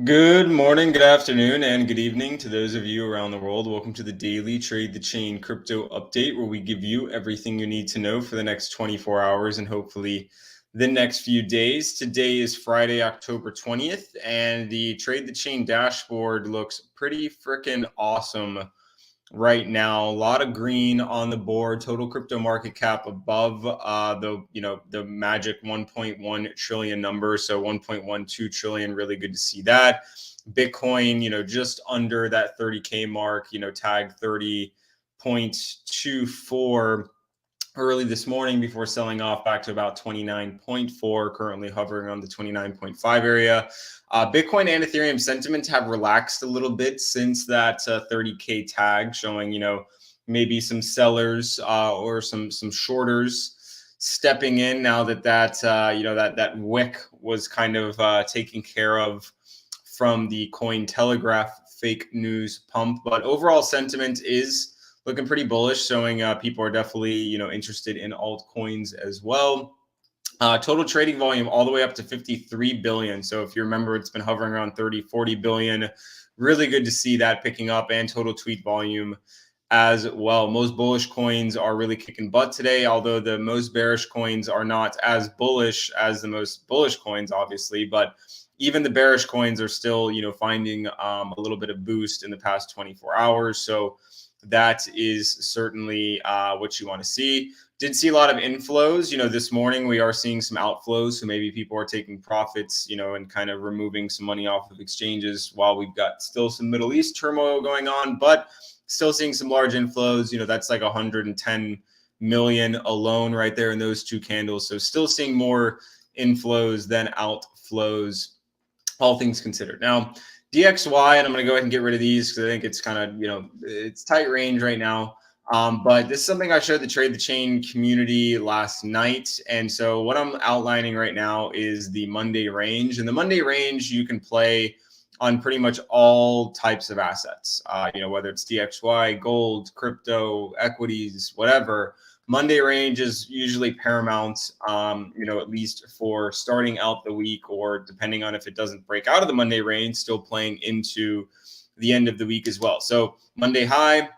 Good morning, good afternoon, and good evening to those of you around the world. Welcome to the daily Trade the Chain crypto update, where we give you everything you need to know for the next 24 hours and hopefully the next few days. Today is Friday, October 20th, and the Trade the Chain dashboard looks pretty freaking awesome right now. A lot of green on the board. Total crypto market cap above the magic 1.1 trillion number. So 1.12 trillion. Really good to see that. Bitcoin, just under that 30K mark. Tagged 30.24 early this morning before selling off back to about 29.4, currently hovering on the 29.5 area. Bitcoin and Ethereum sentiment have relaxed a little bit since that 30K tag, showing, maybe some sellers or some shorters stepping in now that wick was kind of taken care of from the Cointelegraph fake news pump. But overall sentiment is looking pretty bullish, showing people are definitely interested in altcoins as well. Total trading volume all the way up to 53 billion. So if you remember, it's been hovering around 30, 40 billion. Really good to see that picking up, and total tweet volume as well. Most bullish coins are really kicking butt today, although the most bearish coins are not as bullish as the most bullish coins, obviously. But even the bearish coins are still, finding a little bit of boost in the past 24 hours. So that is certainly what you want to see. Did see a lot of inflows. This morning we are seeing some outflows. So maybe people are taking profits, and kind of removing some money off of exchanges while we've got still some Middle East turmoil going on, but still seeing some large inflows. That's like 110 million alone right there in those two candles. So still seeing more inflows than outflows, all things considered. Now, DXY, and I'm going to go ahead and get rid of these because I think it's kind of, it's tight range right now. But this is something I showed the Trade the Chain community last night. And so what I'm outlining right now is the Monday range. And the Monday range you can play on pretty much all types of assets, whether it's DXY, gold, crypto, equities, whatever. Monday range is usually paramount, at least for starting out the week, or depending on if it doesn't break out of the Monday range, still playing into the end of the week as well. So Monday high,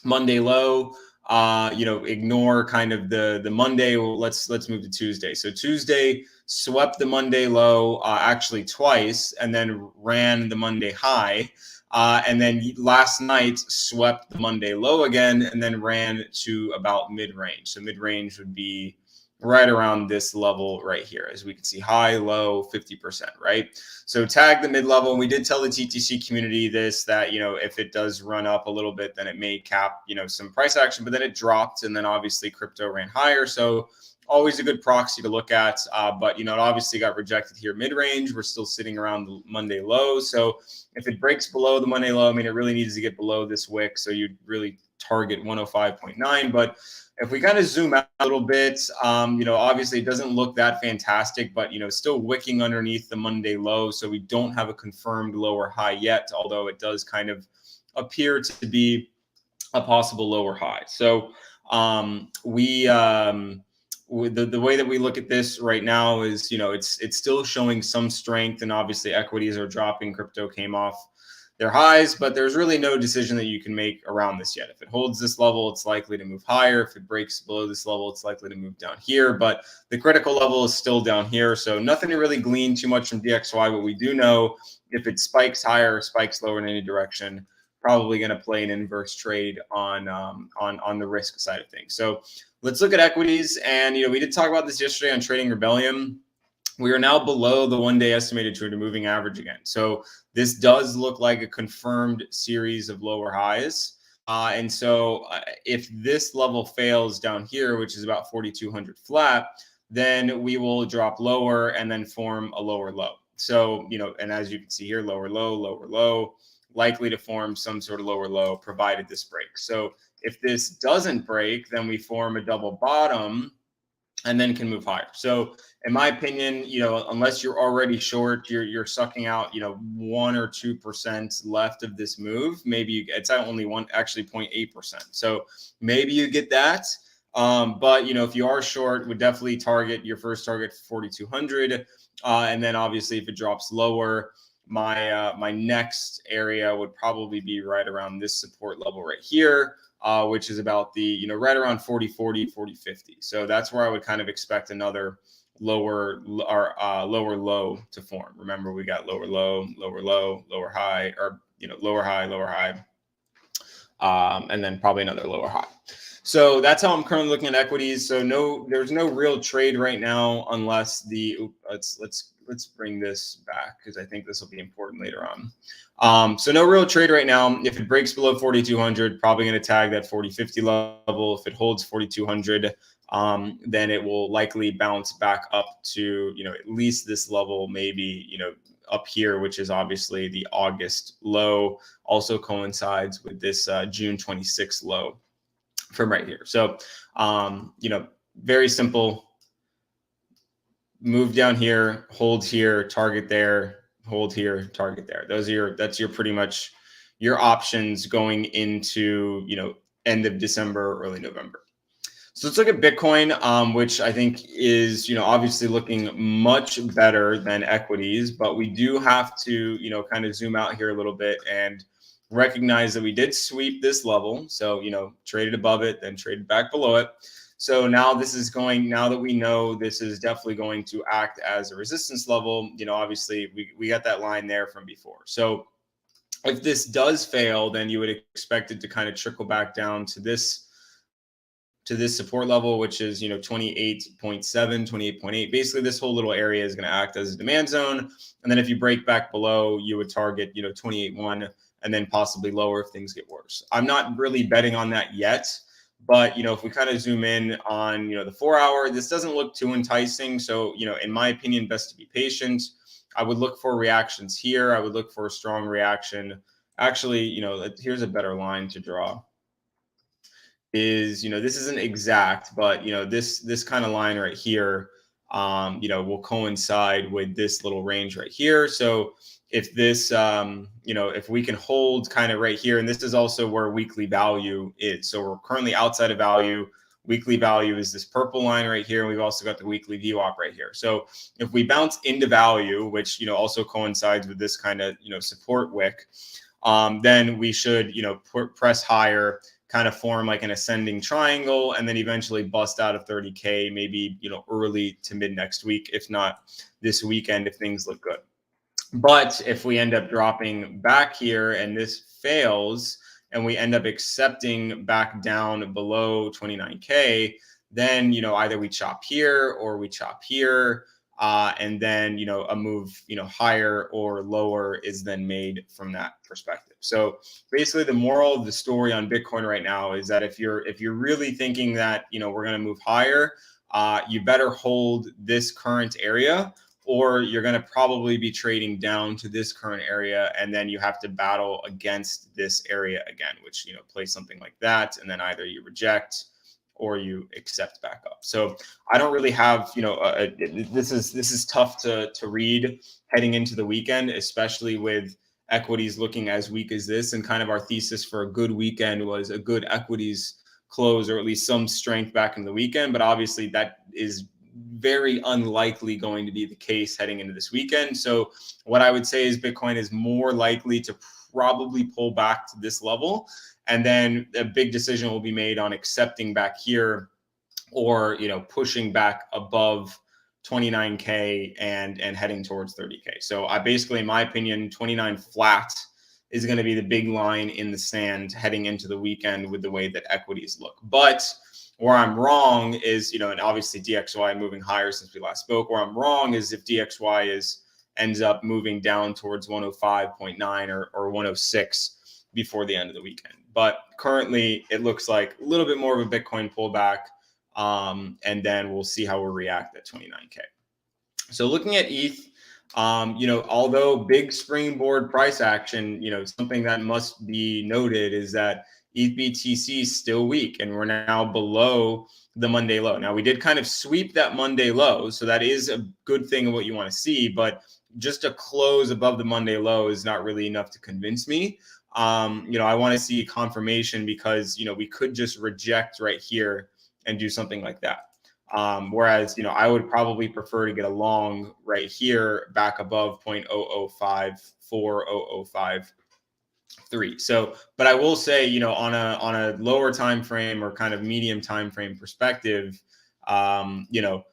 Monday low, ignore kind of the Monday. Let's move to Tuesday. So Tuesday swept the Monday low actually twice, and then ran the Monday high. And then last night swept the Monday low again, and then ran to about mid-range. So mid-range would be right around this level right here. As we can see, high, low, 50%, right? So tag the mid-level. And we did tell the TTC community this, that, if it does run up a little bit, then it may cap, some price action, but then it dropped. And then obviously crypto ran higher. So always a good proxy to look at. But, it obviously got rejected here mid-range. We're still sitting around the Monday low. So if it breaks below the Monday low, it really needs to get below this wick. So you'd really target 105.9. But if we kind of zoom out a little bit, obviously it doesn't look that fantastic, but, still wicking underneath the Monday low. So we don't have a confirmed lower high yet, although it does kind of appear to be a possible lower high. So the way that we look at this right now is, it's still showing some strength, and obviously equities are dropping. Crypto came off their highs, but there's really no decision that you can make around this yet. If it holds this level, it's likely to move higher. If it breaks below this level, it's likely to move down here, but the critical level is still down here. So nothing to really glean too much from DXY, but we do know if it spikes higher or spikes lower in any direction, probably going to play an inverse trade on the risk side of things. So let's look at equities. And, we did talk about this yesterday on Trading Rebellion. We are now below the one-day estimated 200 moving average again. So this does look like a confirmed series of lower highs. And so if this level fails down here, which is about 4,200 flat, then we will drop lower and then form a lower low. So, and as you can see here, lower low, likely to form some sort of lower low provided this breaks. So if this doesn't break, then we form a double bottom and then can move higher. So in my opinion, unless you're already short, you're sucking out, 1 or 2% left of this move. Maybe it's only 0.8%. So maybe you get that. But, if you are short, would definitely target your first target 4,200. And then obviously if it drops lower, my next area would probably be right around this support level right here, which is about the, right around 40.40, 40.50. So that's where I would kind of expect another lower low to form. Remember, we got lower low, lower high, or lower high, and then probably another lower high. So that's how I'm currently looking at equities. So there's no real trade right now unless let's bring this back because I think this will be important later on. So no real trade right now. If it breaks below 4,200, probably going to tag that 40.50 level. If it holds 4,200, then it will likely bounce back up to at least this level, maybe up here, which is obviously the August low, also coincides with this June 26th low from right here. So, very simple. Move down here, hold here, target there, hold here, target there. That's your pretty much your options going into, end of December, early November. So let's look at Bitcoin, which I think is, obviously looking much better than equities, but we do have to, kind of zoom out here a little bit and recognize that we did sweep this level. So, traded above it, then traded back below it. So now now that we know this is definitely going to act as a resistance level, obviously we got that line there from before. So if this does fail, then you would expect it to kind of trickle back down to this support level, which is 28.7, 28.8. Basically, this whole little area is going to act as a demand zone. And then if you break back below, you would target 28.1 and then possibly lower if things get worse. I'm not really betting on that yet. But, if we kind of zoom in on, the 4 hour, this doesn't look too enticing. So, in my opinion, best to be patient. I would look for reactions here. I would look for a strong reaction. Actually, here's a better line to draw. Is, this isn't exact, but, this kind of line right here, will coincide with this little range right here. So if this, if we can hold kind of right here, and this is also where weekly value is. So we're currently outside of value. Weekly value is this purple line right here. And we've also got the weekly VWAP right here. So if we bounce into value, which, also coincides with this kind of, support wick, then we should, press higher, kind of form like an ascending triangle, and then eventually bust out of 30K, maybe, early to mid next week, if not this weekend, if things look good. But if we end up dropping back here and this fails and we end up accepting back down below 29K, then, either we chop here or we chop here. And then, a move, higher or lower is then made from that perspective. So basically the moral of the story on Bitcoin right now is that if you're really thinking that, we're going to move higher, you better hold this current area, or you're going to probably be trading down to this current area. And then you have to battle against this area again, which, plays something like that. And then either you reject or you accept back up. So I don't really have, this is tough to read heading into the weekend, especially with equities looking as weak as this. And kind of our thesis for a good weekend was a good equities close, or at least some strength back in the weekend. But obviously that is very unlikely going to be the case heading into this weekend. So what I would say is Bitcoin is more likely to probably pull back to this level. And then a big decision will be made on accepting back here, or, pushing back above 29K and heading towards 30K. So I basically, in my opinion, 29 flat is going to be the big line in the sand heading into the weekend with the way that equities look. But where I'm wrong is, and obviously DXY moving higher since we last spoke. Where I'm wrong is if DXY ends up moving down towards 105.9 or 106 before the end of the weekend. But currently it looks like a little bit more of a Bitcoin pullback. And then we'll see how we react at 29K. So looking at ETH, although big springboard price action, something that must be noted is that ETH BTC is still weak, and we're now below the Monday low. Now we did kind of sweep that Monday low, so that is a good thing of what you want to see, but just a close above the Monday low is not really enough to convince me. I want to see confirmation because, we could just reject right here and do something like that. Whereas, I would probably prefer to get a long right here back above 0.00540053. So, but I will say, on a lower time frame or kind of medium time frame perspective, a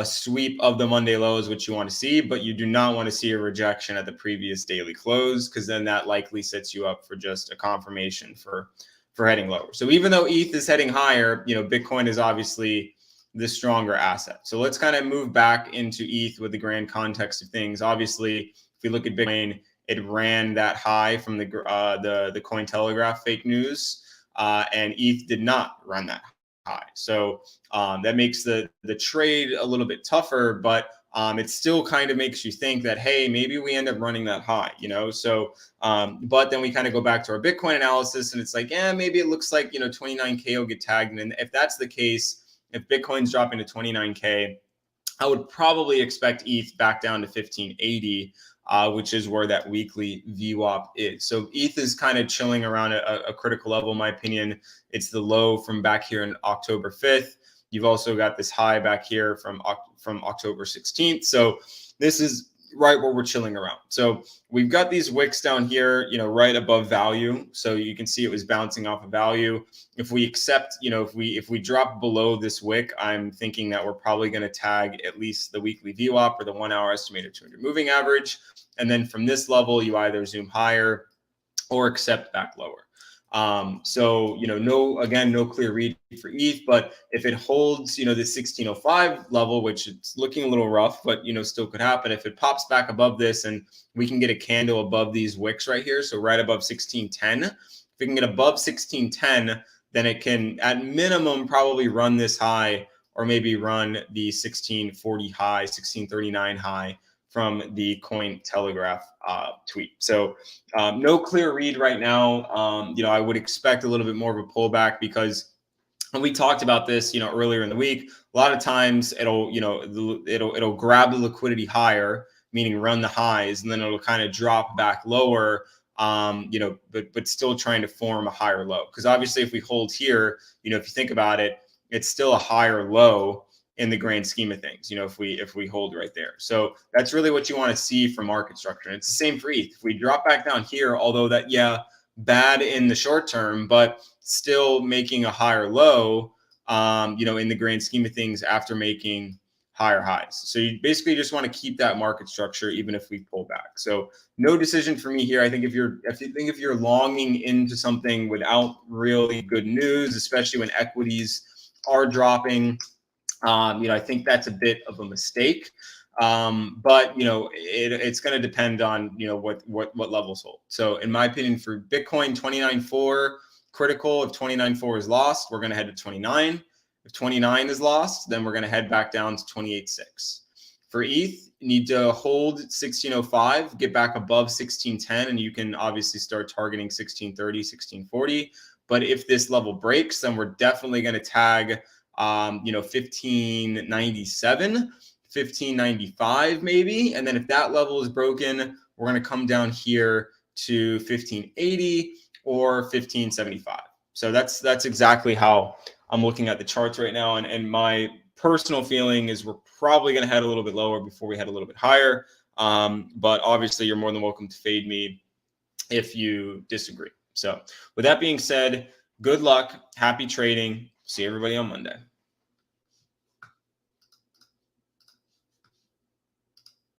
sweep of the Monday low is what you want to see, but you do not want to see a rejection at the previous daily close, because then that likely sets you up for just a confirmation for heading lower. So even though ETH is heading higher, Bitcoin is obviously the stronger asset. So let's kind of move back into ETH with the grand context of things. Obviously, if we look at Bitcoin, it ran that high from the Cointelegraph fake news, and ETH did not run that high. So that makes the trade a little bit tougher, but it still kind of makes you think that, hey, maybe we end up running that high, So, but then we kind of go back to our Bitcoin analysis, and it's like, yeah, maybe it looks like 29K will get tagged, and if that's the case, if Bitcoin's dropping to 29K, I would probably expect ETH back down to 1580. Which is where that weekly VWAP is. So ETH is kind of chilling around a critical level, in my opinion. It's the low from back here in October 5th. You've also got this high back here from October 16th. So this is right where we're chilling around. So we've got these wicks down here, right above value. So you can see it was bouncing off of value. If we accept, if we drop below this wick, I'm thinking that we're probably going to tag at least the weekly VWAP or the 1 hour estimated 200 moving average. And then from this level, you either zoom higher or accept back lower. So, no clear read for ETH, but if it holds, the 1605 level, which it's looking a little rough, but, still could happen. If it pops back above this and we can get a candle above these wicks right here, so right above 1610, if we can get above 1610, then it can, at minimum, probably run this high, or maybe run the 1640 high, 1639 high from the Cointelegraph tweet. So no clear read right now. I would expect a little bit more of a pullback, because when we talked about this, earlier in the week, a lot of times it'll grab the liquidity higher, meaning run the highs, and then it'll kind of drop back lower, but still trying to form a higher low. Because obviously if we hold here, if you think about it, it's still a higher low in the grand scheme of things, if we hold right there. So that's really what you want to see from market structure. And it's the same for ETH. If we drop back down here, although that, bad in the short term, but still making a higher low, in the grand scheme of things after making higher highs. So you basically just want to keep that market structure, even if we pull back. So no decision for me here. I think if you're longing into something without really good news, especially when equities are dropping, I think that's a bit of a mistake. But it's going to depend on what levels hold. So in my opinion, for Bitcoin, 29.4 critical. If 29.4 is lost, we're going to head to 29. If 29 is lost, then we're going to head back down to 28.6. For ETH, you need to hold 1605, get back above 1610, and you can obviously start targeting 1630, 1640. But if this level breaks, then we're definitely going to tag 1597, 1595 maybe. And then if that level is broken, we're going to come down here to 1580 or 1575. So that's exactly how I'm looking at the charts right now. And my personal feeling is we're probably going to head a little bit lower before we head a little bit higher. But obviously you're more than welcome to fade me if you disagree. So with that being said, good luck, happy trading. See everybody on Monday.